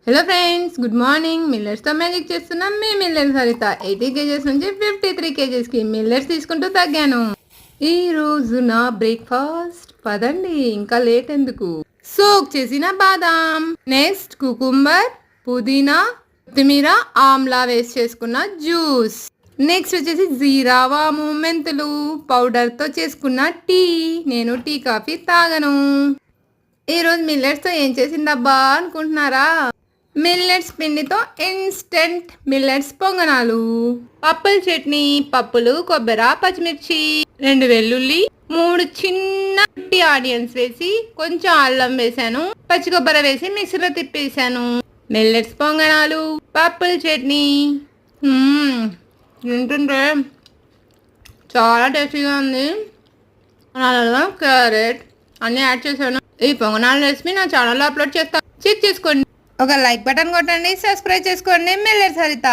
Hello friends, good morning. మిల్లెట్స్తో magic చేస్తున్నాం. మీ మిల్లెట్స్ హరిత 80 కేజెస్ నుంచి 53 కేజెస్కి మిల్లెట్స్ తీసుకుంటూ తగ్గాను. ఈ రోజు నా బ్రేక్ఫాస్ట్ పదండి, ఇంకా లేట్ ఎందుకు. సోక్ చేసిన బాదాం, నెక్స్ట్ కుకుంబర్, పుదీనా, కొత్తిమీర, ఆమ్లా వేస్ట్ చేసుకున్న జ్యూస్, నెక్స్ట్ వచ్చేసి జీరా, వాము, మెంతులు పౌడర్తో చేసుకున్న టీ. నేను టీ కాఫీ తాగను. ఈరోజు మిల్లెట్స్తో ఏం చేసిందబ్బా అనుకుంటున్నారా? మిల్లెట్స్ పిండితో ఇన్స్టెంట్ మిల్లెట్స్ పొంగనాలు, పప్పుల చట్నీ, పప్పులు, కొబ్బరి, పచ్చిమిర్చి, 2 వెల్లుల్లి, 3 చిన్న ఆనియన్స్ వేసి కొంచెం అల్లం వేసాను, పచ్చి కొబ్బరి వేసి మిక్సీలో తిప్పేసాను. మిల్లెట్స్ పొంగనాలు, పప్పుల చట్నీ తింటుంటే చాలా టేస్టీగా ఉంది. అలాగా క్యారెట్ అన్నీ యాడ్ చేశాను. ఈ పొంగనాల రెసిపీ నా ఛానల్లో అప్లోడ్ చేస్తాను, చెక్ చేసుకోండి. ఒక లైక్ బటన్ కొట్టండి, సబ్స్క్రైబ్ చేసుకోండి. మిల్లెట్స్ హరిత.